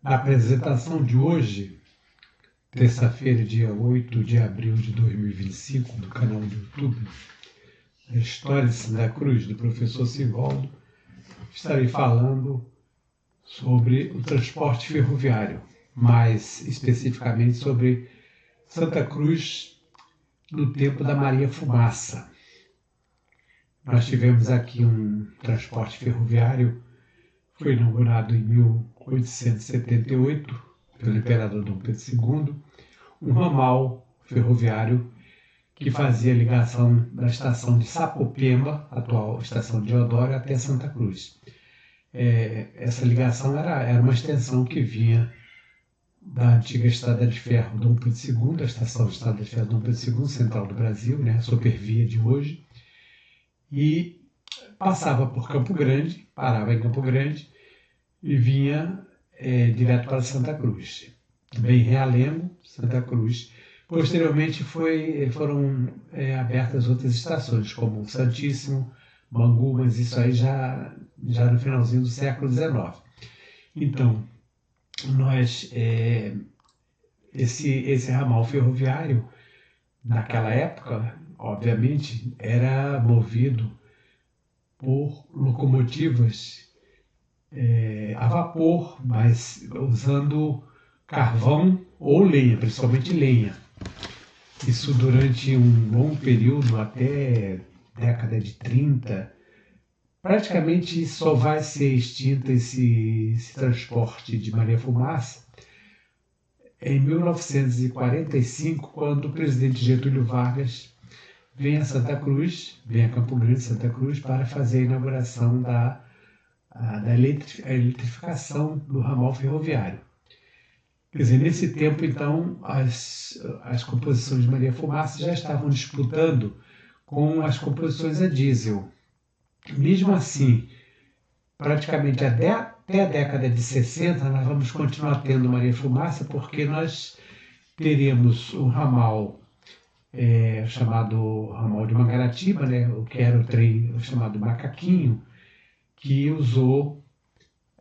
Na apresentação de hoje, terça-feira, dia 8 de abril de 2025, do canal do YouTube, a História de Santa Cruz, do professor Sivaldo, estarei falando sobre o transporte ferroviário, mais especificamente sobre Santa Cruz no tempo da Maria Fumaça. Nós tivemos aqui um transporte ferroviário, foi inaugurado em 1878 pelo imperador Dom Pedro II, um ramal ferroviário que fazia ligação da estação de Sapopemba, atual estação de Deodoro, até Santa Cruz. Essa ligação era uma extensão que vinha da antiga Estrada de Ferro Dom Pedro II, a estação de Estrada de Ferro Dom Pedro II, central do Brasil, né, a supervia de hoje, e passava por Campo Grande, parava em Campo Grande e vinha direto para Santa Cruz. Bem Realengo, Santa Cruz. Posteriormente foram abertas outras estações, como Santíssimo, Bangu, mas isso aí já no finalzinho do século XIX. Então, esse ramal ferroviário, naquela época, obviamente, era movido por locomotivas a vapor, mas usando carvão ou lenha, principalmente lenha. Isso durante um bom período, até década de 30. Praticamente só vai ser extinto esse transporte de Maria Fumaça em 1945, quando o presidente Getúlio Vargas vem a Santa Cruz, vem a Campo Grande, Santa Cruz, para fazer a inauguração da eletrificação do ramal ferroviário. Quer dizer, nesse tempo, então, as composições de Maria Fumaça já estavam disputando com as composições a diesel. Mesmo assim, praticamente até a década de 60, nós vamos continuar tendo Maria Fumaça, porque nós teremos um ramal chamado ramal de Mangaratiba, né, o que era o trem chamado Macaquinho, que usou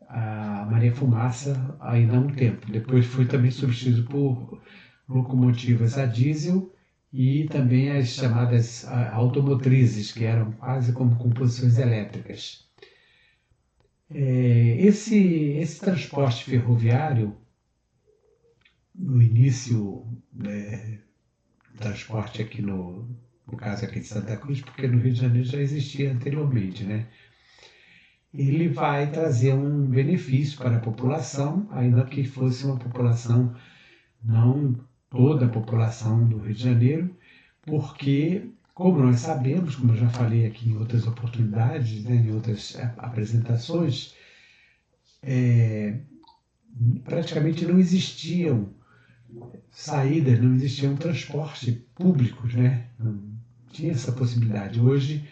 a Maria Fumaça ainda há um tempo. Depois foi também substituído por locomotivas a diesel e também as chamadas automotrizes, que eram quase como composições elétricas. Esse transporte ferroviário, no início, transporte aqui no caso aqui de Santa Cruz, porque no Rio de Janeiro já existia anteriormente, né? Ele vai trazer um benefício para a população, ainda que fosse uma população, não toda a população do Rio de Janeiro, porque, como nós sabemos, como eu já falei aqui em outras oportunidades, né, em outras apresentações, praticamente não existiam saídas, não existiam transporte públicos, né? Não tinha essa possibilidade. Hoje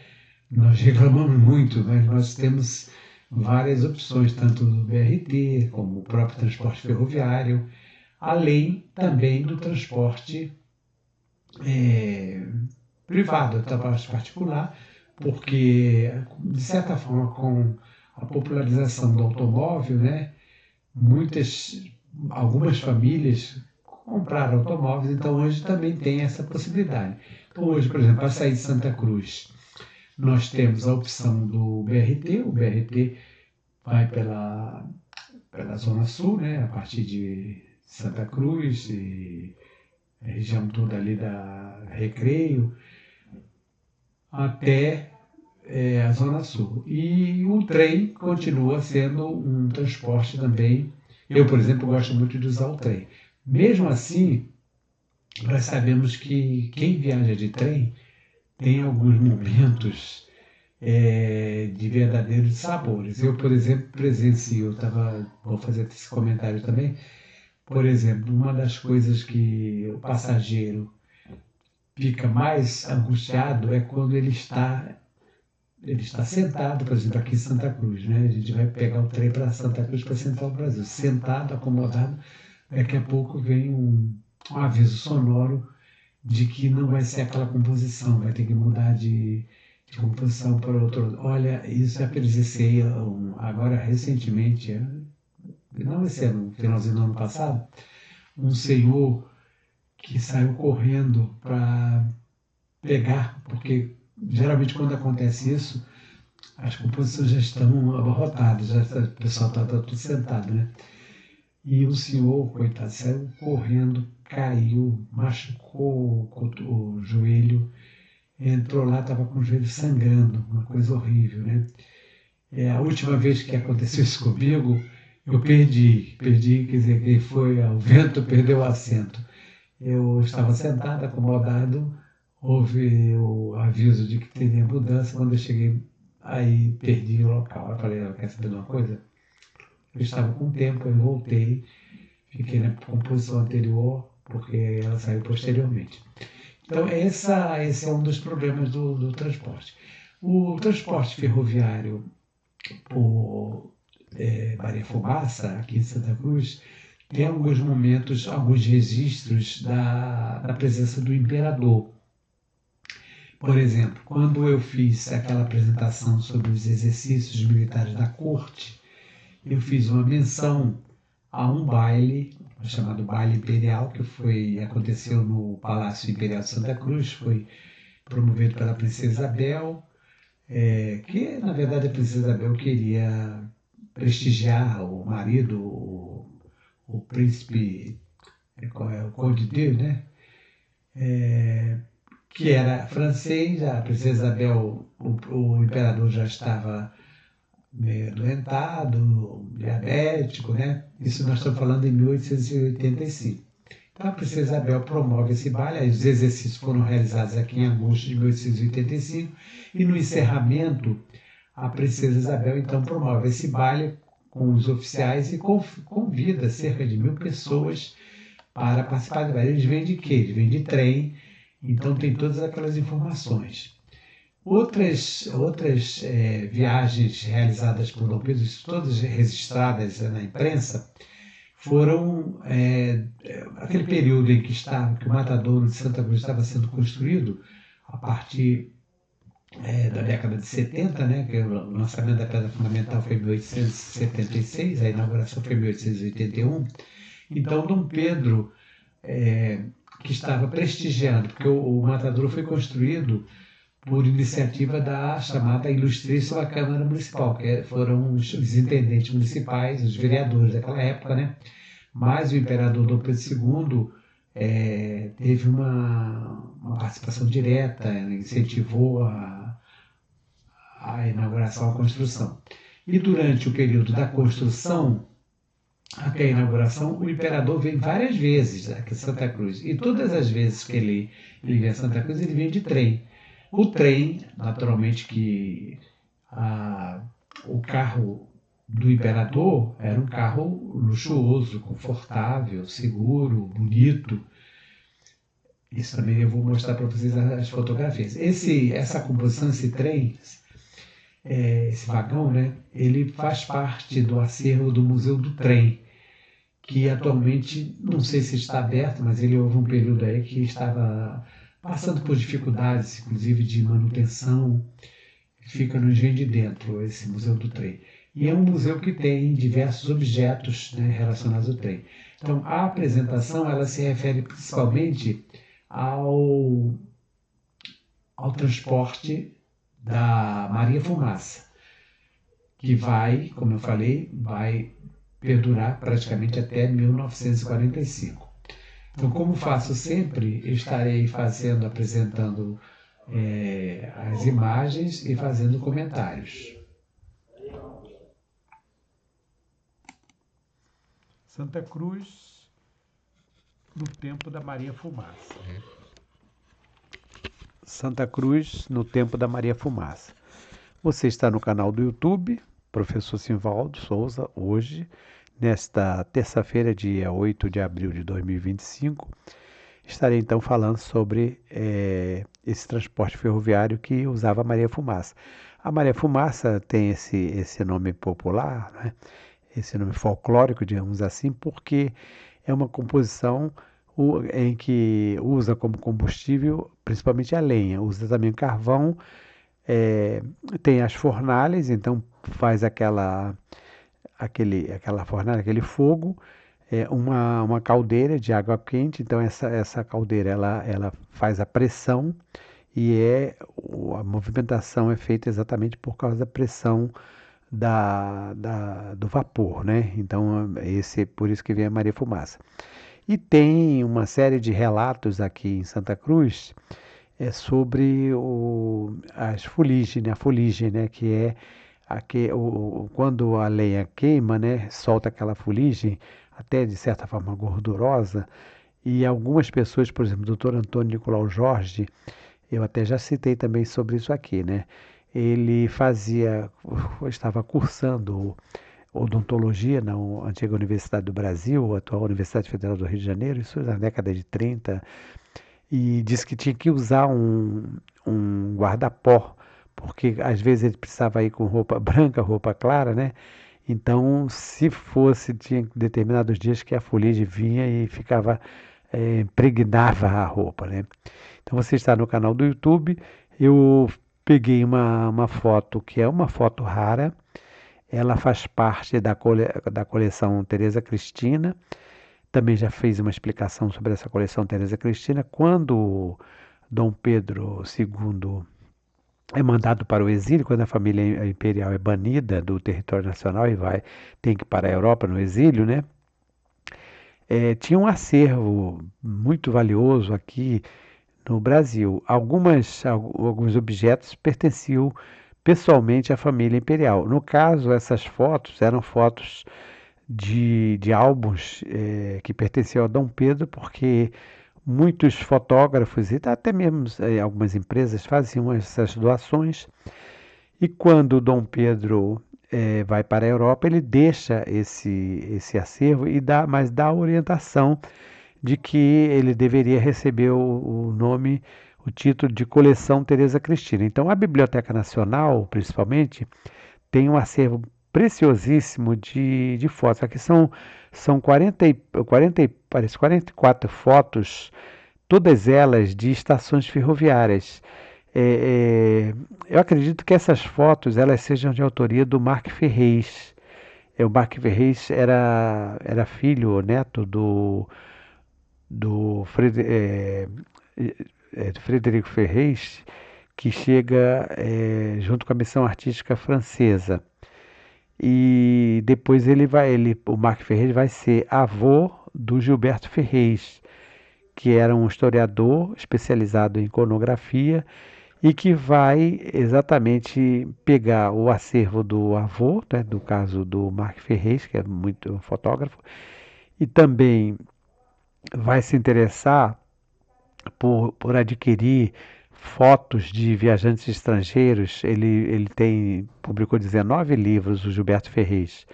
nós reclamamos muito, mas nós temos várias opções, tanto do BRT, como o próprio transporte ferroviário, além também do transporte privado, transporte particular, porque, de certa forma, com a popularização do automóvel, né, algumas famílias compraram automóveis, então hoje também tem essa possibilidade. Então hoje, por exemplo, para sair de Santa Cruz, nós temos a opção do BRT, o BRT vai pela Zona Sul, né, a partir de Santa Cruz e a região toda ali da Recreio, até a Zona Sul. E o trem continua sendo um transporte também. Eu, por exemplo, gosto muito de usar o trem. Mesmo assim, nós sabemos que quem viaja de trem tem alguns momentos de verdadeiros sabores. Eu, por exemplo, presencio, vou fazer esse comentário também, por exemplo, uma das coisas que o passageiro fica mais angustiado é quando ele está sentado, por exemplo, aqui em Santa Cruz, né? A gente vai pegar o trem para Santa Cruz, para Central do Brasil, sentado, acomodado, daqui a pouco vem um aviso sonoro de que não vai ser aquela composição, vai ter que mudar de composição para outro. Olha, isso já presenciei agora recentemente, não esse ano, finalzinho do ano passado, um senhor que saiu correndo para pegar, porque geralmente quando acontece isso, as composições já estão abarrotadas, o pessoal está tudo sentado, né? E o senhor, coitado, saiu correndo, caiu, machucou o joelho, entrou lá, estava com o joelho sangrando, uma coisa horrível, né? A última vez que aconteceu isso comigo, eu perdi, quer dizer, que foi ao vento, perdeu o assento. Eu estava sentado, acomodado, houve o aviso de que teria mudança. Quando eu cheguei, aí perdi o local. Eu falei, quer saber de uma coisa? Eu estava com tempo, eu voltei, fiquei na composição anterior, porque ela saiu posteriormente. Então, esse é um dos problemas do transporte. O transporte ferroviário por Maria Fumaça, aqui em Santa Cruz, tem alguns momentos, alguns registros da presença do imperador. Por exemplo, quando eu fiz aquela apresentação sobre os exercícios militares da corte, eu fiz uma menção a um baile, chamado Baile Imperial, que aconteceu no Palácio Imperial de Santa Cruz, foi promovido pela Princesa Isabel, que na verdade a Princesa Isabel queria prestigiar o marido, o príncipe, o Conde de, né? Que era francês, a Princesa Isabel, o imperador já estava meio adoentado, diabético, né? Isso nós estamos falando em 1885. Então a Princesa Isabel promove esse baile, os exercícios foram realizados aqui em agosto de 1885, e no encerramento a Princesa Isabel então promove esse baile com os oficiais e convida cerca de 1.000 pessoas para participar do baile. Eles vêm de quê? Eles vêm de trem, então tem todas aquelas informações. Outras viagens realizadas por Dom Pedro, todas registradas na imprensa, foram aquele período em que o Matadouro de Santa Cruz estava sendo construído, a partir da década de 70, né, que o lançamento da pedra fundamental foi em 1876, a inauguração foi em 1881. Então, Dom Pedro, que estava prestigiando, porque o Matadouro foi construído por iniciativa da chamada Ilustríssima Câmara Municipal, que foram os intendentes municipais, os vereadores daquela época, né? Mas o imperador Dom Pedro II teve uma participação direta, incentivou a inauguração, a construção. E durante o período da construção, até a inauguração, o imperador vem várias vezes aqui em Santa Cruz. E todas as vezes que ele vem a Santa Cruz, ele vem de trem. O trem, naturalmente que o carro do imperador era um carro luxuoso, confortável, seguro, bonito. Isso também eu vou mostrar para vocês as fotografias. Essa composição, esse trem, esse vagão, né, ele faz parte do acervo do Museu do Trem, que atualmente, não sei se está aberto, mas ele houve um período aí que estava passando por dificuldades, inclusive de manutenção. Fica no Engenho de Dentro, esse Museu do Trem. E é um museu que tem diversos objetos, né, relacionados ao trem. Então, a apresentação ela se refere principalmente ao transporte da Maria Fumaça, que vai, como eu falei, vai perdurar praticamente até 1945. Então, como faço sempre, eu estarei apresentando as imagens e fazendo comentários. Santa Cruz, no tempo da Maria Fumaça. Santa Cruz, no tempo da Maria Fumaça. Você está no canal do YouTube, Professor Simvaldo Souza, hoje, nesta terça-feira, dia 8 de abril de 2025, estarei então falando sobre esse transporte ferroviário que usava a Maria Fumaça. A Maria Fumaça tem esse nome popular, né? Esse nome folclórico, digamos assim, porque é uma composição em que usa como combustível principalmente a lenha, usa também carvão, tem as fornalhas, então faz aquela aquela fornalha, aquele fogo, uma caldeira de água quente. Então essa caldeira ela faz a pressão e a movimentação é feita exatamente por causa da pressão do vapor, né? Então por isso que vem a Maria Fumaça. E tem uma série de relatos aqui em Santa Cruz sobre as fuligem, né? A fuligem, né? Que é quando a lenha queima, né? Solta aquela fuligem, até de certa forma gordurosa. E algumas pessoas, por exemplo, o doutor Antônio Nicolau Jorge, eu até já citei também sobre isso aqui, né? Ele estava cursando odontologia na antiga Universidade do Brasil, atual Universidade Federal do Rio de Janeiro, isso na década de 30, e disse que tinha que usar um guarda-pó, porque às vezes ele precisava ir com roupa branca, roupa clara, né? Então, se fosse, tinha determinados dias que a fuligem vinha e impregnava a roupa, né? Então, você está no canal do YouTube, eu peguei uma foto que é uma foto rara, ela faz parte da coleção Teresa Cristina. Também já fez uma explicação sobre essa coleção Teresa Cristina. Quando Dom Pedro II é mandado para o exílio, quando a família imperial é banida do território nacional e tem que ir para a Europa no exílio, né? Tinha um acervo muito valioso aqui no Brasil. Alguns objetos pertenciam pessoalmente à família imperial. No caso, essas fotos eram fotos de álbuns que pertenciam a Dom Pedro, porque muitos fotógrafos e até mesmo algumas empresas faziam essas doações. E quando Dom Pedro vai para a Europa, ele deixa esse acervo mas dá a orientação de que ele deveria receber o título de Coleção Teresa Cristina. Então, a Biblioteca Nacional, principalmente, tem um acervo preciosíssimo de fotos. Aqui são 44 fotos, todas elas de estações ferroviárias. Eu acredito que essas fotos elas sejam de autoria do Marc Ferrez. O Marc Ferrez era filho ou neto do Frederico Ferrez, que chega junto com a missão artística francesa. E depois o Marc Ferrez vai ser avô do Gilberto Ferrez, que era um historiador especializado em iconografia e que vai exatamente pegar o acervo do avô, né, do caso do Marc Ferrez, que é muito fotógrafo, e também vai se interessar por adquirir fotos de viajantes estrangeiros. Ele publicou 19 livros, o Gilberto Ferrez,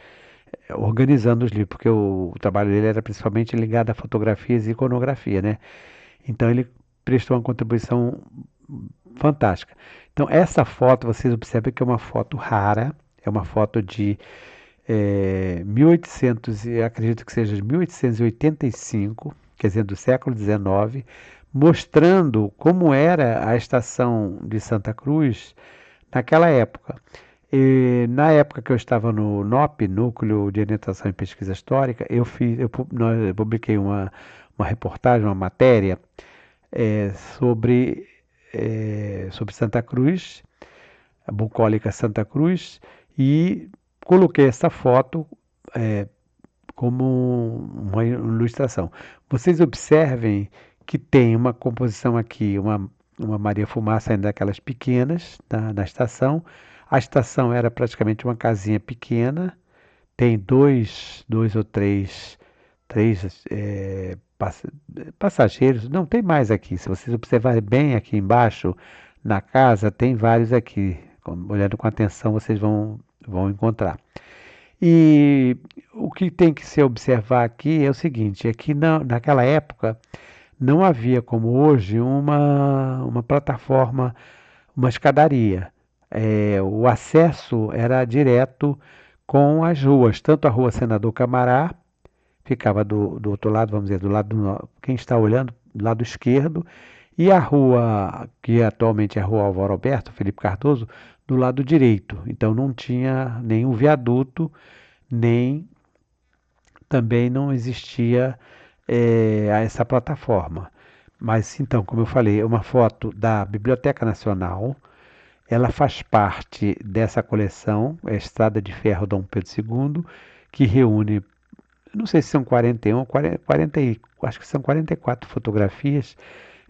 organizando os livros, porque o trabalho dele era principalmente ligado a fotografias e iconografia, né? Então ele prestou uma contribuição fantástica. Então essa foto, vocês observam que é uma foto rara, é uma foto de 1800, acredito que seja de 1885, quer dizer, do século XIX, mostrando como era a estação de Santa Cruz naquela época. Na época que eu estava no NOP, Núcleo de Orientação e Pesquisa Histórica, eu publiquei uma reportagem, uma matéria sobre Santa Cruz, a bucólica Santa Cruz, e coloquei essa foto como uma ilustração. Vocês observem que tem uma composição aqui, uma Maria Fumaça ainda daquelas pequenas na estação. A estação era praticamente uma casinha pequena, tem dois ou três passageiros, não tem mais aqui. Se vocês observarem bem aqui embaixo, na casa, tem vários aqui. Olhando com atenção, vocês vão encontrar. E o que tem que se observar aqui é o seguinte, é que naquela época não havia como hoje uma plataforma, uma escadaria. O acesso era direto com as ruas, tanto a rua Senador Camará, ficava do outro lado, vamos dizer, do lado quem está olhando, do lado esquerdo, e a rua, que atualmente é a rua Álvaro Alberto, Felipe Cardoso, do lado direito. Então não tinha nenhum viaduto, nem também não existia essa plataforma. Mas então, como eu falei, é uma foto da Biblioteca Nacional. Ela faz parte dessa coleção, a Estrada de Ferro Dom Pedro II, que reúne, não sei se são 41, 40, acho que são 44 fotografias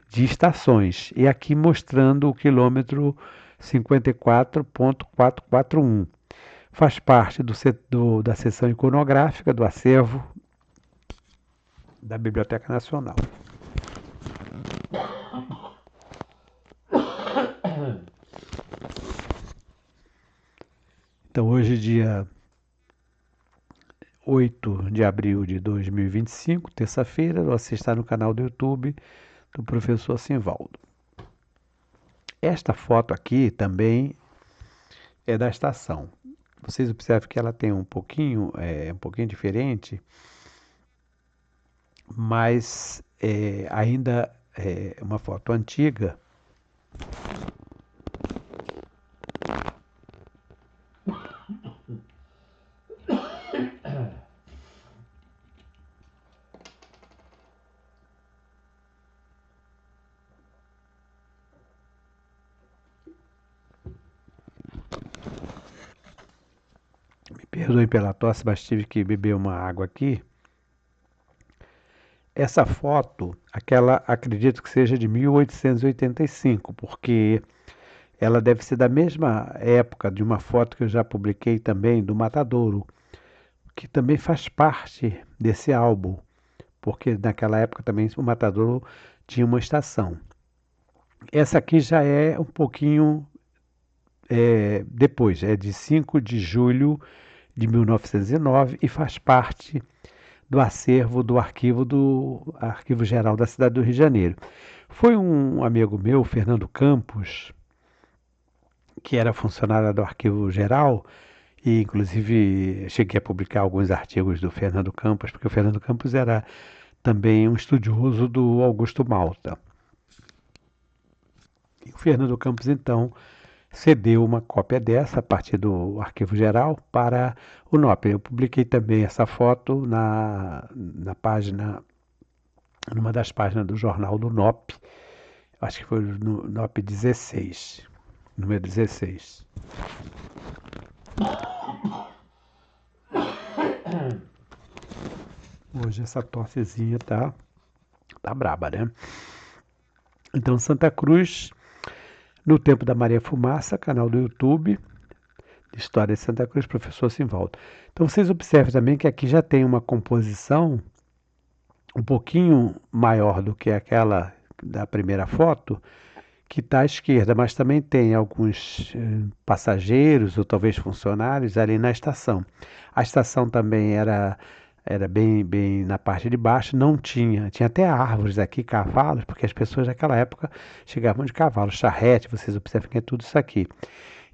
de estações. E aqui mostrando o quilômetro 54.441. Faz parte da seção iconográfica do acervo da Biblioteca Nacional. Então, hoje, dia 8 de abril de 2025, terça-feira, você está no canal do YouTube do professor Simvaldo. Esta foto aqui também é da estação. Vocês observam que ela tem um pouquinho diferente, mas ainda é uma foto antiga. Me perdoem pela tosse, mas tive que beber uma água aqui. Essa foto, acredito que seja de 1885, porque ela deve ser da mesma época de uma foto que eu já publiquei também do Matadouro, que também faz parte desse álbum, porque naquela época também o Matadouro tinha uma estação. Essa aqui já é um pouquinho depois, é de 5 de julho de 1909 e faz parte do acervo do Arquivo Geral da cidade do Rio de Janeiro. Foi um amigo meu, Fernando Campos, que era funcionário do Arquivo Geral, e inclusive cheguei a publicar alguns artigos do Fernando Campos, porque o Fernando Campos era também um estudioso do Augusto Malta. E o Fernando Campos, então, cedeu uma cópia dessa a partir do Arquivo Geral para o NOP. Eu publiquei também essa foto na página, numa das páginas do jornal do NOP, acho que foi no NOP 16, número 16. Hoje essa tossezinha tá braba, né? Então, Santa Cruz, no tempo da Maria Fumaça, canal do YouTube, História de Santa Cruz, professor Simvaldo. Então, vocês observam também que aqui já tem uma composição um pouquinho maior do que aquela da primeira foto, que está à esquerda, mas também tem alguns passageiros ou talvez funcionários ali na estação. A estação também era bem na parte de baixo, não tinha até árvores aqui, cavalos, porque as pessoas naquela época chegavam de cavalo, charrete, vocês observam que é tudo isso aqui.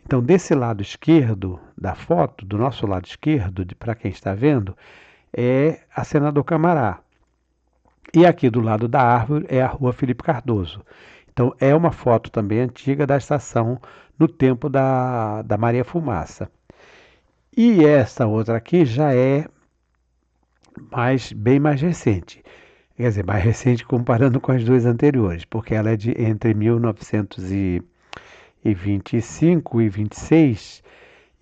Então, desse lado esquerdo da foto, do nosso lado esquerdo, para quem está vendo, é a Senador Camará. E aqui do lado da árvore é a Rua Felipe Cardoso. Então, é uma foto também antiga da estação no tempo da Maria Fumaça. E essa outra aqui já é bem mais recente. Quer dizer, mais recente comparando com as duas anteriores, porque ela é de entre 1925 e 26,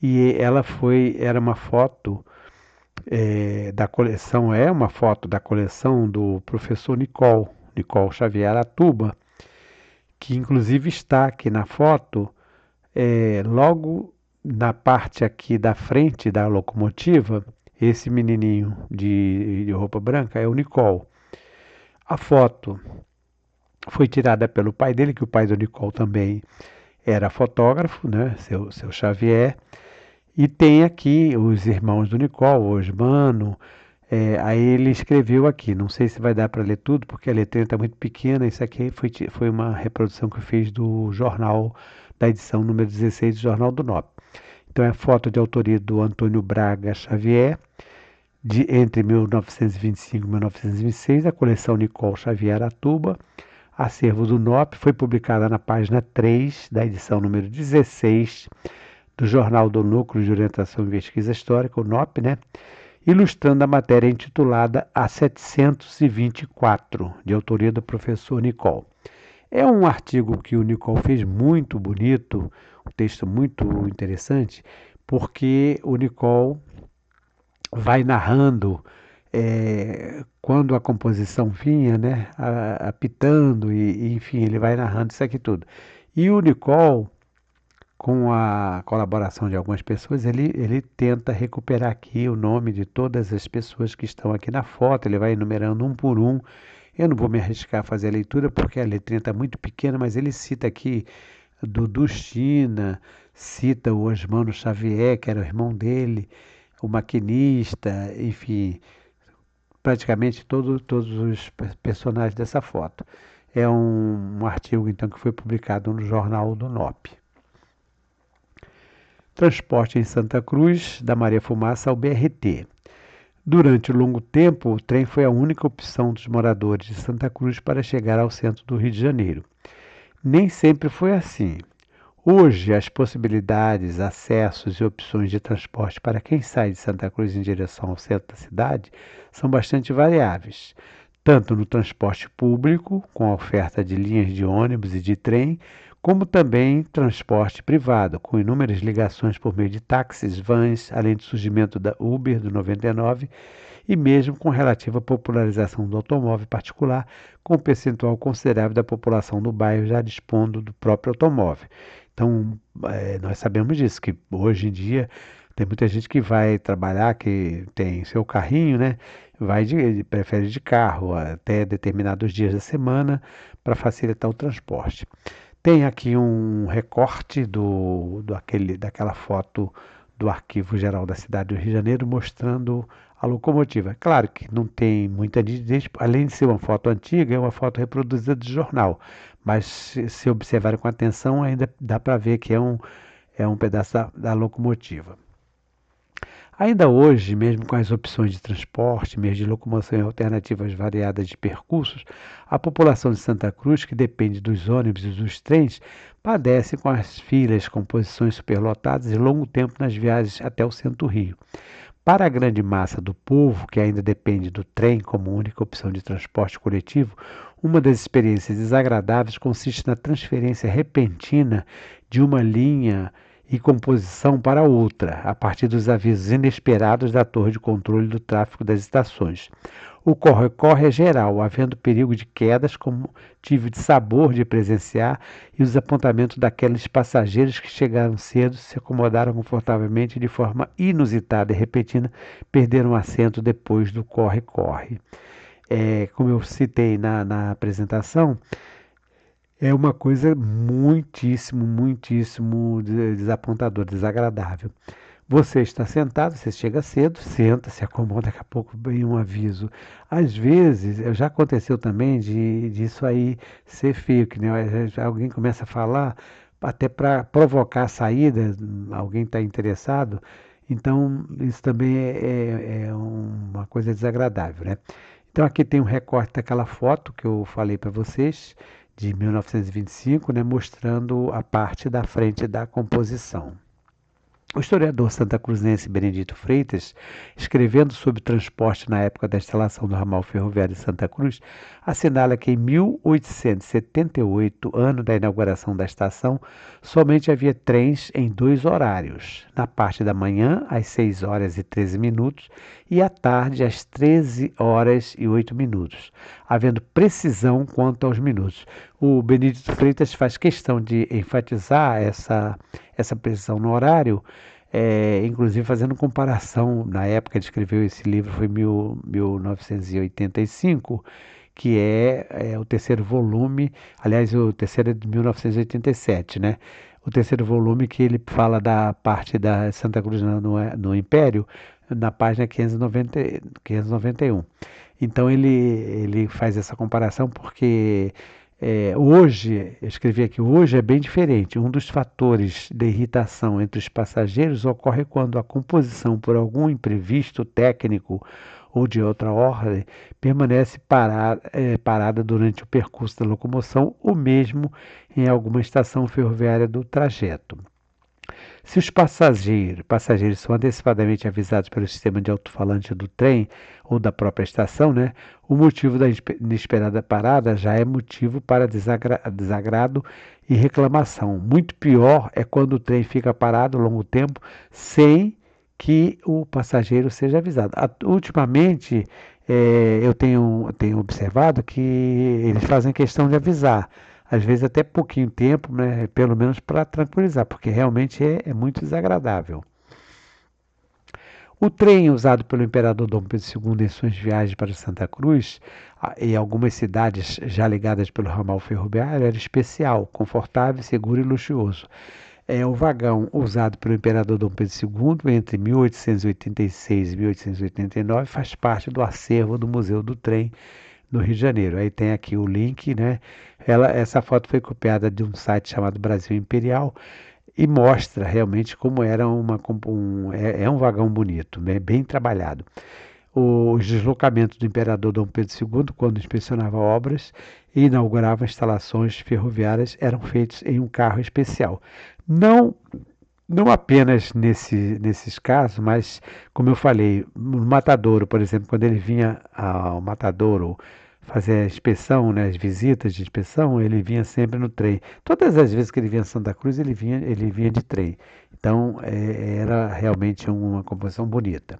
e ela era uma foto uma foto da coleção do professor Nicol Xavier Aratuba, que inclusive está aqui na foto, logo na parte aqui da frente da locomotiva. Esse menininho de roupa branca é o Nicol. A foto foi tirada pelo pai dele, que o pai do Nicol também era fotógrafo, né? Seu Xavier. E tem aqui os irmãos do Nicol, o Osmano. Aí ele escreveu aqui, não sei se vai dar para ler tudo, porque a letrinha está muito pequena. Isso aqui foi uma reprodução que eu fiz do jornal, da edição número 16 do Jornal do NOP. Então é foto de autoria do Antônio Braga Xavier, entre 1925 e 1926, a coleção Nicol Xavier Aratuba, acervo do NOP, foi publicada na página 3 da edição número 16 do Jornal do Núcleo de Orientação e Pesquisa Histórica, o NOP, né? Ilustrando a matéria intitulada A 724, de autoria do professor Nicol. É um artigo que o Nicol fez muito bonito, um texto muito interessante, porque o Nicol vai narrando quando a composição vinha, né, apitando, enfim, ele vai narrando isso aqui tudo. E o Nicol, com a colaboração de algumas pessoas, ele tenta recuperar aqui o nome de todas as pessoas que estão aqui na foto, ele vai enumerando um por um. Eu não vou me arriscar a fazer a leitura porque a letrinha está muito pequena, mas ele cita aqui Dudu China, cita o Osmano Xavier, que era o irmão dele, o maquinista, enfim, praticamente todos os personagens dessa foto. É um artigo, então, que foi publicado no Jornal do NOP. Transporte em Santa Cruz, da Maria Fumaça ao BRT. Durante longo tempo, o trem foi a única opção dos moradores de Santa Cruz para chegar ao centro do Rio de Janeiro. Nem sempre foi assim. Hoje, as possibilidades, acessos e opções de transporte para quem sai de Santa Cruz em direção ao centro da cidade são bastante variáveis, tanto no transporte público, com a oferta de linhas de ônibus e de trem, como também transporte privado, com inúmeras ligações por meio de táxis, vans, além do surgimento da Uber do 99 e mesmo com relativa popularização do automóvel particular, com um percentual considerável da população do bairro já dispondo do próprio automóvel. Então, nós sabemos disso, que hoje em dia tem muita gente que vai trabalhar, que tem seu carrinho, né? Prefere de carro até determinados dias da semana para facilitar o transporte. Tem aqui um recorte daquela foto do Arquivo Geral da cidade do Rio de Janeiro mostrando a locomotiva. Claro que não tem muita nitidez, além de ser uma foto antiga, é uma foto reproduzida de jornal, mas se observarem com atenção ainda dá para ver que é um pedaço da locomotiva. Ainda hoje, mesmo com as opções de transporte, meios de locomoção e alternativas variadas de percursos, a população de Santa Cruz, que depende dos ônibus e dos trens, padece com as filas, com posições superlotadas e longo tempo nas viagens até o centro do Rio. Para a grande massa do povo, que ainda depende do trem como única opção de transporte coletivo, uma das experiências desagradáveis consiste na transferência repentina de uma linha e composição para outra, a partir dos avisos inesperados da torre de controle do tráfego das estações. O corre-corre é geral, havendo perigo de quedas, como tive de sabor de presenciar, e os apontamentos daqueles passageiros que chegaram cedo, se acomodaram confortavelmente de forma inusitada e repentina, perderam o assento depois do corre-corre. Como eu citei na apresentação, é uma coisa muitíssimo desapontadora, desagradável. Você está sentado, você chega cedo, senta, se acomoda, daqui a pouco vem um aviso. Às vezes, já aconteceu também disso aí ser feio, que né, alguém começa a falar até para provocar a saída, alguém está interessado, então isso também é uma coisa desagradável, né? Então aqui tem um recorte daquela foto que eu falei para vocês, de 1925, né, mostrando a parte da frente da composição. O historiador santacruzense Benedito Freitas, escrevendo sobre o transporte na época da instalação do ramal ferroviário de Santa Cruz, assinala que em 1878, ano da inauguração da estação, somente havia trens em 2 horários, na parte da manhã, às 6 horas e 13 minutos, e à tarde, às 13 horas e 8 minutos, havendo precisão quanto aos minutos. O Benedito Freitas faz questão de enfatizar essa precisão no horário, inclusive fazendo comparação, na época ele escreveu esse livro, foi em 1985, que é o terceiro volume, aliás, o terceiro é de 1987, né? O terceiro volume que ele fala da parte da Santa Cruz no Império, na página 591. Então ele faz essa comparação porque hoje, eu escrevi aqui, hoje é bem diferente. Um dos fatores de irritação entre os passageiros ocorre quando a composição, por algum imprevisto técnico ou de outra ordem, permanece parada durante o percurso da locomoção ou mesmo em alguma estação ferroviária do trajeto. Se os passageiros são antecipadamente avisados pelo sistema de alto-falante do trem ou da própria estação, né, o motivo da inesperada parada já é motivo para desagrado e reclamação. Muito pior é quando o trem fica parado longo tempo sem que o passageiro seja avisado. Ultimamente, eu tenho observado que eles fazem questão de avisar, às vezes até pouquinho tempo, né, pelo menos para tranquilizar, porque realmente é muito desagradável. O trem usado pelo imperador Dom Pedro II em suas viagens para Santa Cruz e algumas cidades já ligadas pelo ramal ferroviário era especial, confortável, seguro e luxuoso. É o vagão usado pelo imperador Dom Pedro II entre 1886 e 1889 faz parte do acervo do Museu do Trem no Rio de Janeiro. Aí tem aqui o link, né? Essa foto foi copiada de um site chamado Brasil Imperial e mostra realmente como era um vagão bonito, né? Bem trabalhado. Os deslocamentos do imperador Dom Pedro II, quando inspecionava obras e inaugurava instalações ferroviárias, eram feitos em um carro especial. Não, não apenas nesses casos, mas, como eu falei, no Matadouro, por exemplo, quando ele vinha ao Matadouro fazer a inspeção, né, as visitas de inspeção, ele vinha sempre no trem. Todas as vezes que ele vinha a Santa Cruz, ele vinha de trem. Então, era realmente uma composição bonita.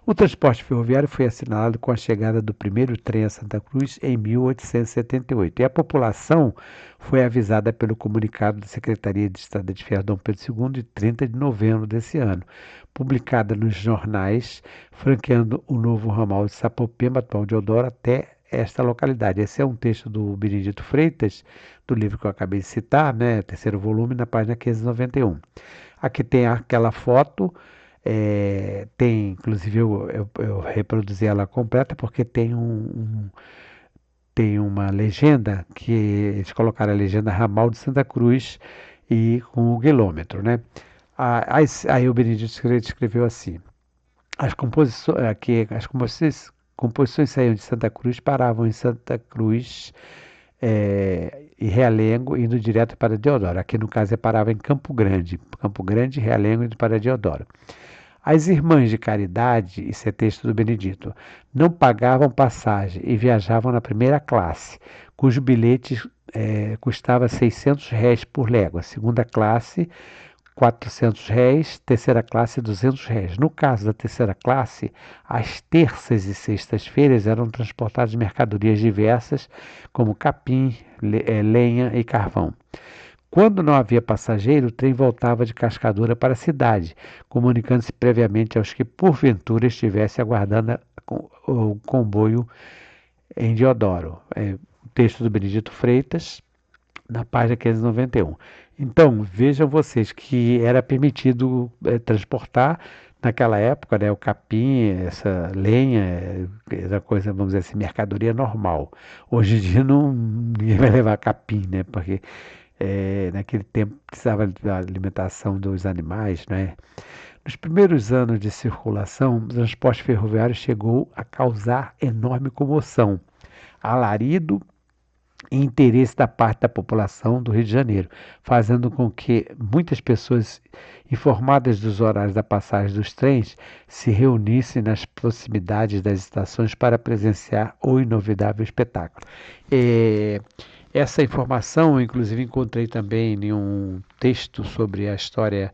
O transporte ferroviário foi assinalado com a chegada do primeiro trem a Santa Cruz em 1878 e a população foi avisada pelo comunicado da Secretaria de Estrada de Ferro Dom Pedro II de 30 de novembro desse ano, publicada nos jornais, franqueando o novo ramal de Sapopemba, atual Deodoro, até esta localidade. Esse é um texto do Benedito Freitas, do livro que eu acabei de citar, né, terceiro volume, na página 591. Aqui tem aquela foto. Tem, inclusive eu reproduzi ela completa porque tem uma legenda que eles colocaram a legenda Ramal de Santa Cruz e com o quilômetro, né? Aí o Benedito escreveu assim: as composições saíam de Santa Cruz, paravam em Santa Cruz e Realengo, indo direto para Deodoro. Aqui no caso parava em Campo Grande, Realengo, indo para Deodoro. As irmãs de caridade, isso é texto do Benedito, não pagavam passagem e viajavam na primeira classe, cujo bilhete custava R$ 600 por légua. Segunda classe, R$ 400, terceira classe, R$ 200. No caso da terceira classe, às terças e sextas-feiras eram transportadas mercadorias diversas, como capim, lenha e carvão. Quando não havia passageiro, o trem voltava de Cascadura para a cidade, comunicando-se previamente aos que porventura estivessem aguardando o comboio em Deodoro. O texto do Benedito Freitas, na página 591. Então, vejam vocês que era permitido transportar naquela época, né, o capim, essa lenha, era coisa, vamos dizer assim, mercadoria normal. Hoje em dia ninguém vai levar capim, né, porque naquele tempo precisava da alimentação dos animais, né? Nos primeiros anos de circulação, o transporte ferroviário chegou a causar enorme comoção, alarido e interesse da parte da população do Rio de Janeiro, fazendo com que muitas pessoas informadas dos horários da passagem dos trens se reunissem nas proximidades das estações para presenciar o inovidável espetáculo. Essa informação, eu, inclusive, encontrei também em um texto sobre a história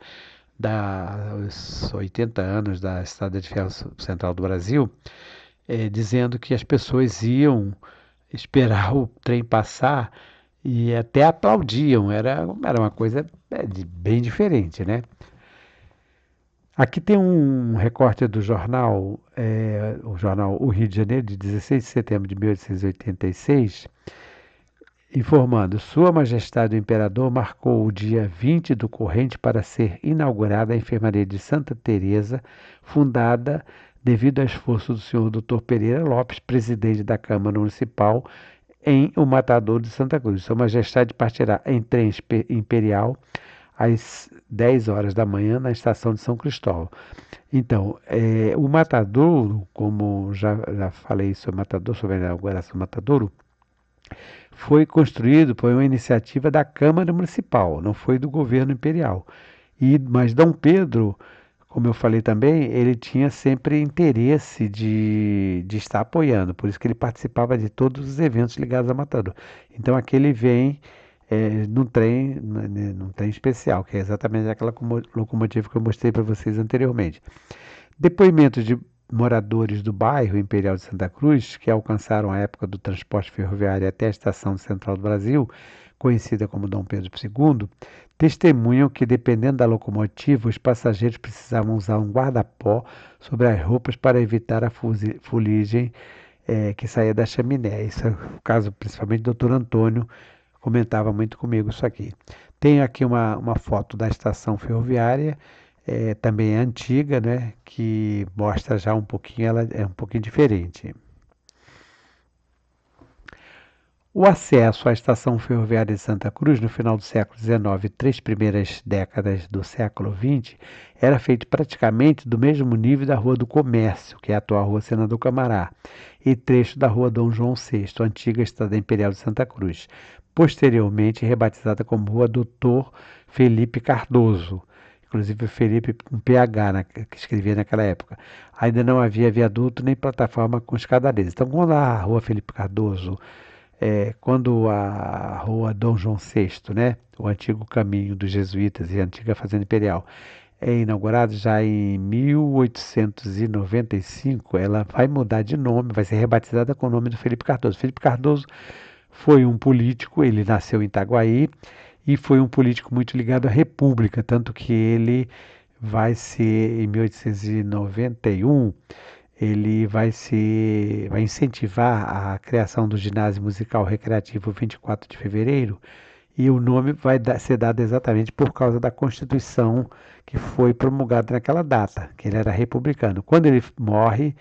dos 80 anos da Estrada de Ferro Central do Brasil, dizendo que as pessoas iam esperar o trem passar e até aplaudiam. Era uma coisa bem diferente, né? Aqui tem um recorte do jornal, o jornal O Rio de Janeiro, de 16 de setembro de 1886, informando: Sua Majestade o Imperador marcou o dia 20 do corrente para ser inaugurada a enfermaria de Santa Teresa, fundada devido ao esforço do senhor Dr. Pereira Lopes, presidente da Câmara Municipal, em o Matadouro de Santa Cruz. Sua Majestade partirá em trem imperial às 10 horas da manhã na estação de São Cristóvão. Então, o Matadouro, como já falei sobre a inauguração do Matadouro, foi construído por uma iniciativa da Câmara Municipal, não foi do governo imperial. Mas Dom Pedro, como eu falei também, ele tinha sempre interesse de estar apoiando, por isso que ele participava de todos os eventos ligados a Matador. Então aqui ele vem num trem especial, que é exatamente aquela locomotiva que eu mostrei para vocês anteriormente. Depoimentos de moradores do bairro Imperial de Santa Cruz, que alcançaram a época do transporte ferroviário até a estação central do Brasil, conhecida como Dom Pedro II, testemunham que, dependendo da locomotiva, os passageiros precisavam usar um guarda-pó sobre as roupas para evitar a fuligem que saía da chaminé. Isso é o caso principalmente do Dr. Antônio, comentava muito comigo isso aqui. Tem aqui uma foto da estação ferroviária, também é antiga, né, que mostra já um pouquinho, ela é um pouquinho diferente. O acesso à estação ferroviária de Santa Cruz no final do século XIX e 3 primeiras décadas do século XX era feito praticamente do mesmo nível da Rua do Comércio, que é a atual Rua Senador Camará, e trecho da Rua Dom João VI, antiga Estrada Imperial de Santa Cruz, posteriormente rebatizada como Rua Doutor Felipe Cardoso. Inclusive Felipe com PH, que escrevia naquela época. Ainda não havia viaduto nem plataforma com escadarias. Então, quando a Rua Felipe Cardoso, quando a Rua Dom João VI, né, o antigo caminho dos jesuítas e a antiga Fazenda Imperial, é inaugurada já em 1895, ela vai mudar de nome, vai ser rebatizada com o nome do Felipe Cardoso. Felipe Cardoso foi um político, ele nasceu em Itaguaí e foi um político muito ligado à República, tanto que ele vai ser, em 1891, ele vai incentivar a criação do ginásio musical recreativo 24 de fevereiro, e o nome vai ser dado exatamente por causa da Constituição que foi promulgada naquela data, que ele era republicano. Quando ele morre,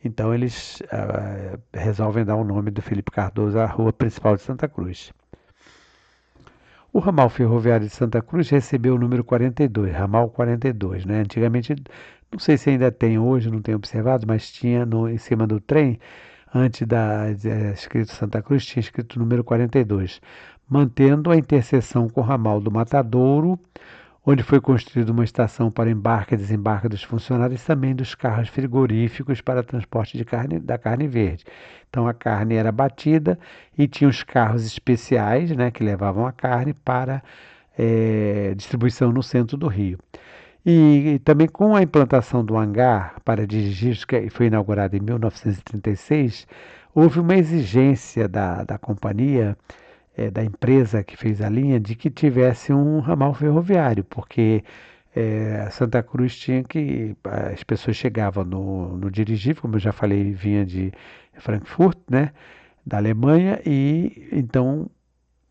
então eles resolvem dar o nome do Felipe Cardoso à rua principal de Santa Cruz. O ramal ferroviário de Santa Cruz recebeu o número 42, ramal 42, né? Antigamente, não sei se ainda tem hoje, não tenho observado, mas tinha em cima do trem, antes escrito Santa Cruz, tinha escrito o número 42, mantendo a interseção com o ramal do Matadouro, onde foi construída uma estação para embarque e desembarque dos funcionários e também dos carros frigoríficos para transporte da carne verde. Então a carne era batida e tinha os carros especiais, né, que levavam a carne para distribuição no centro do Rio. E também com a implantação do hangar para dirigir, que foi inaugurado em 1936, houve uma exigência da companhia, da empresa que fez a linha, de que tivesse um ramal ferroviário, porque Santa Cruz tinha que... As pessoas chegavam no dirigível, como eu já falei, vinha de Frankfurt, né, da Alemanha, e então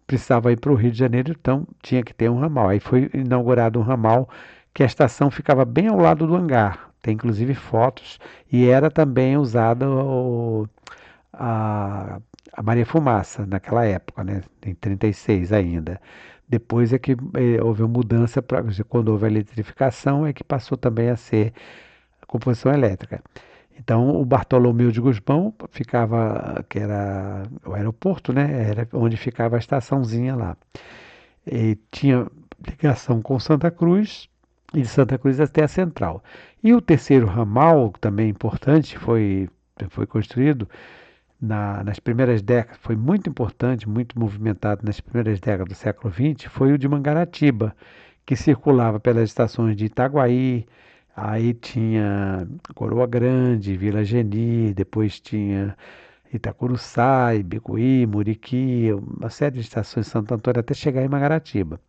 precisava ir para o Rio de Janeiro, então tinha que ter um ramal. Aí foi inaugurado um ramal que a estação ficava bem ao lado do hangar. Tem inclusive fotos, e era também usada a Maria Fumaça naquela época, né, em 36 ainda. Depois é que houve uma mudança, quando houve a eletrificação, é que passou também a ser a composição elétrica. Então, o Bartolomeu de Gusmão ficava, que era o aeroporto, né, era onde ficava a estaçãozinha lá. E tinha ligação com Santa Cruz, e de Santa Cruz até a Central. E o terceiro ramal, também importante, foi construído nas primeiras décadas, foi muito importante, muito movimentado nas primeiras décadas do século XX, foi o de Mangaratiba, que circulava pelas estações de Itaguaí, aí tinha Coroa Grande, Vila Geni, depois tinha Itacuruçá, Ibicuí, Muriqui, uma série de estações de Santo Antônio até chegar em Mangaratiba.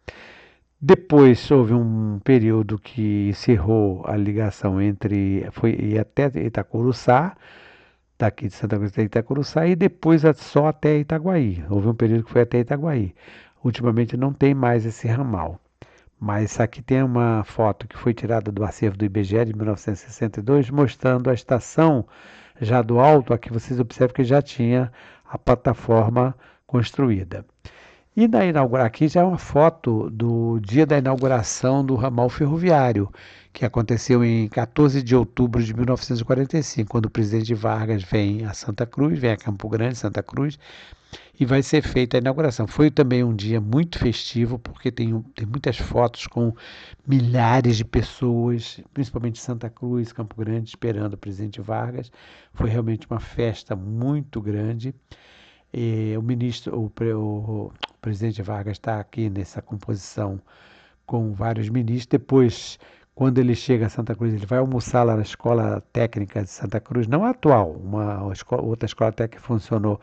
Depois houve um período que encerrou a ligação foi até Itacuruçá, daqui de Santa Cruz até Itacuruçá, e depois só até Itaguaí. Houve um período que foi até Itaguaí. Ultimamente não tem mais esse ramal. Mas aqui tem uma foto que foi tirada do acervo do IBGE de 1962, mostrando a estação já do alto. Aqui vocês observam que já tinha a plataforma construída. E aqui já é uma foto do dia da inauguração do ramal ferroviário, que aconteceu em 14 de outubro de 1945, quando o presidente Vargas vem a Santa Cruz, vem a Campo Grande, Santa Cruz, e vai ser feita a inauguração. Foi também um dia muito festivo, porque tem muitas fotos com milhares de pessoas, principalmente Santa Cruz, Campo Grande, esperando o presidente Vargas. Foi realmente uma festa muito grande. O presidente Vargas está aqui nessa composição com vários ministros. Depois, quando ele chega a Santa Cruz, ele vai almoçar lá na Escola Técnica de Santa Cruz, não a atual, outra escola técnica que funcionou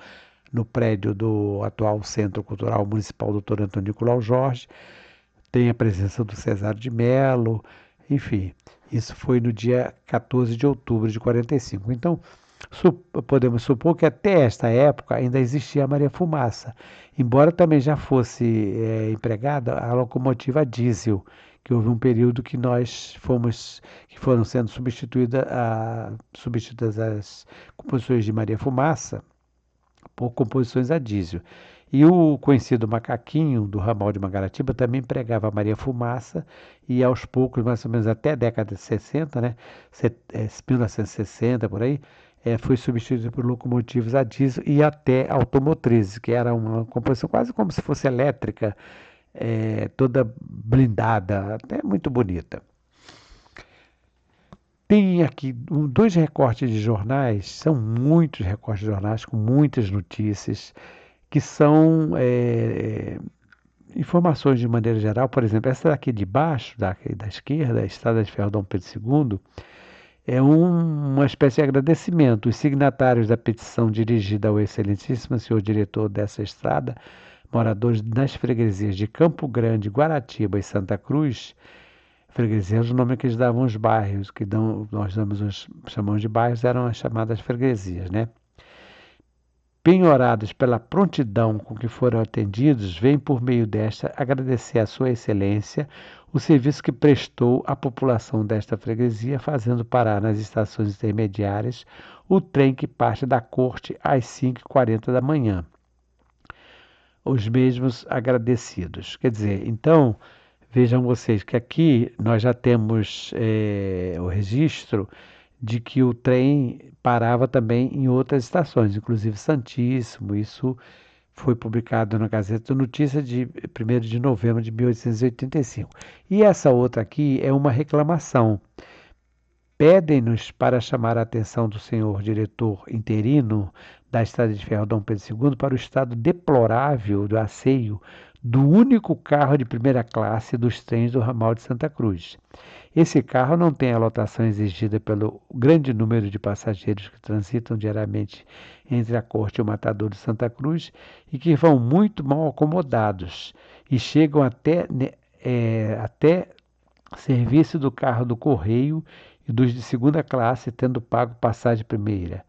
no prédio do atual Centro Cultural Municipal Dr. Antônio Nicolau Jorge. Tem a presença do Cesário de Mello, enfim. Isso foi no dia 14 de outubro de 45. Então, podemos supor que até esta época ainda existia a Maria Fumaça, embora também já fosse empregada a locomotiva a diesel, que houve um período que que foram sendo substituídas as composições de Maria Fumaça por composições a diesel. E o conhecido macaquinho do ramal de Mangaratiba também empregava a Maria Fumaça e aos poucos, mais ou menos até a década de 60, né, 1960 por aí, foi substituído por locomotivas a diesel e até automotrizes, que era uma composição quase como se fosse elétrica, toda blindada, até muito bonita. Tem aqui dois recortes de jornais, são muitos recortes de jornais com muitas notícias, que são informações de maneira geral. Por exemplo, essa daqui de baixo, da esquerda, a Estrada de Ferro Dom Pedro II, é uma espécie de agradecimento. Os signatários da petição dirigida ao excelentíssimo senhor diretor dessa estrada, moradores das freguesias de Campo Grande, Guaratiba e Santa Cruz. Freguesias, o nome que eles davam os bairros, nós chamamos de bairros, eram as chamadas freguesias, né? Penhorados pela prontidão com que foram atendidos, vem por meio desta agradecer a sua excelência o serviço que prestou à população desta freguesia, fazendo parar nas estações intermediárias o trem que parte da corte às 5h40 da manhã. Os mesmos agradecidos. Quer dizer, então, vejam vocês que aqui nós já temos o registro de que o trem parava também em outras estações, inclusive Santíssimo. Isso foi publicado na Gazeta de Notícias de 1º de novembro de 1885. E essa outra aqui é uma reclamação. Pedem-nos para chamar a atenção do senhor diretor interino da Estrada de Ferro Dom Pedro II para o estado deplorável do asseio do único carro de primeira classe dos trens do ramal de Santa Cruz. Esse carro não tem a lotação exigida pelo grande número de passageiros que transitam diariamente entre a Corte e o Matador de Santa Cruz e que vão muito mal acomodados e chegam até serviço do carro do Correio e dos de segunda classe, tendo pago passagem primeira.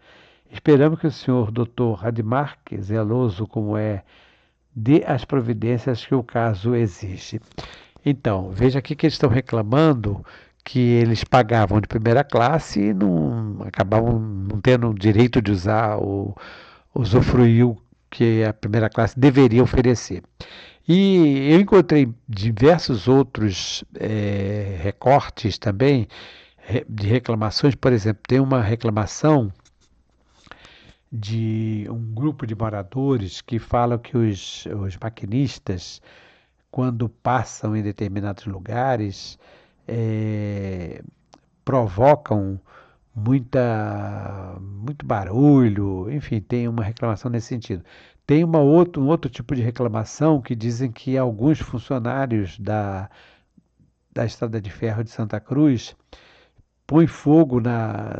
Esperamos que o senhor Dr. Radmark, zeloso como dê as providências que o caso exige. Então, veja aqui que eles estão reclamando que eles pagavam de primeira classe e acabavam não tendo o direito de usar o usufruir que a primeira classe deveria oferecer. E eu encontrei diversos outros recortes também de reclamações. Por exemplo, tem uma reclamação de um grupo de moradores que falam que os maquinistas, quando passam em determinados lugares, provocam muito barulho, enfim, tem uma reclamação nesse sentido. Tem um outro tipo de reclamação que dizem que alguns funcionários da Estrada de Ferro de Santa Cruz põem fogo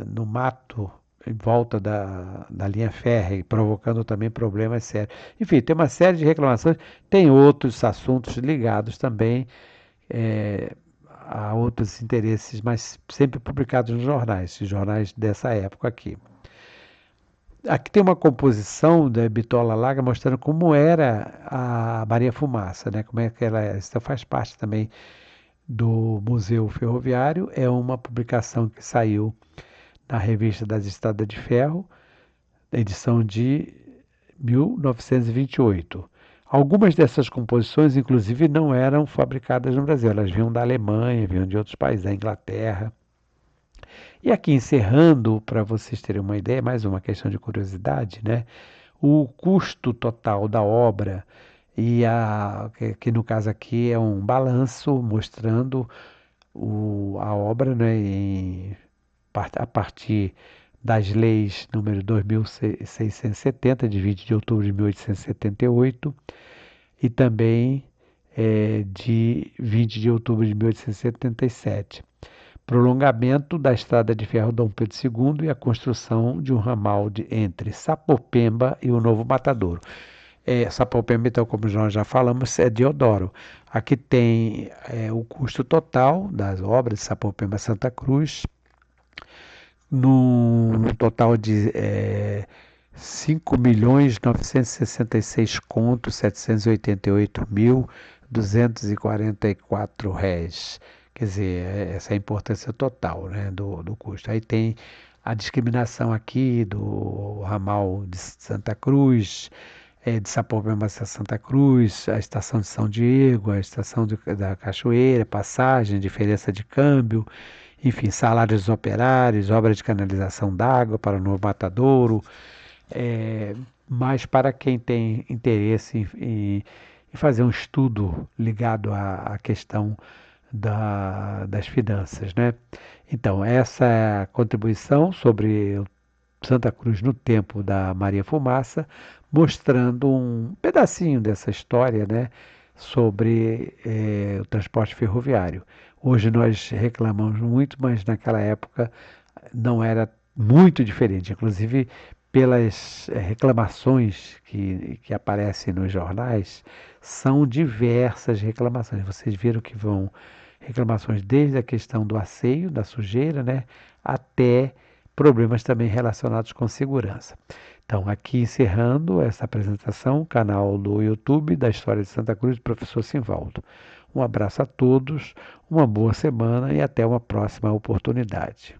no mato em volta da linha férrea, provocando também problemas sérios. Enfim, tem uma série de reclamações, tem outros assuntos ligados também a outros interesses, mas sempre publicados nos jornais dessa época aqui. Aqui tem uma composição da Bitola Laga mostrando como era a Maria Fumaça, né? Como é que ela é. Isso faz parte também do Museu Ferroviário, é uma publicação que saiu na Revista das Estradas de Ferro, edição de 1928. Algumas dessas composições, inclusive, não eram fabricadas no Brasil, elas vinham da Alemanha, vinham de outros países, da Inglaterra. E aqui encerrando, para vocês terem uma ideia, mais uma questão de curiosidade, né? O custo total da obra, que no caso aqui é um balanço mostrando a obra, né, a partir das leis número 2670, de 20 de outubro de 1878, e também de 20 de outubro de 1877. Prolongamento da estrada de ferro Dom Pedro II e a construção de um ramal entre Sapopemba e o Novo Matadouro. Sapopemba, então, como nós já falamos, é Deodoro. Aqui tem o custo total das obras de Sapopemba Santa Cruz, num total de 5.966 contos, 788.244 réis. Quer dizer, essa é a importância total, né, do custo. Aí tem a discriminação aqui do ramal de Santa Cruz, de Sapopemba a Santa Cruz, a estação de São Diego, a estação da Cachoeira, passagem, diferença de câmbio, enfim, salários dos operários, obra de canalização d'água para o Novo Matadouro, mas para quem tem interesse em fazer um estudo ligado à questão das finanças, né? Então, essa é a contribuição sobre Santa Cruz no tempo da Maria Fumaça, mostrando um pedacinho dessa história, né, sobre o transporte ferroviário. Hoje nós reclamamos muito, mas naquela época não era muito diferente. Inclusive, pelas reclamações que aparecem nos jornais, são diversas reclamações. Vocês viram que vão reclamações desde a questão do asseio, da sujeira, né, até problemas também relacionados com segurança. Então, aqui encerrando essa apresentação, canal do YouTube da História de Santa Cruz, do professor Simvaldo. Um abraço a todos, uma boa semana e até uma próxima oportunidade.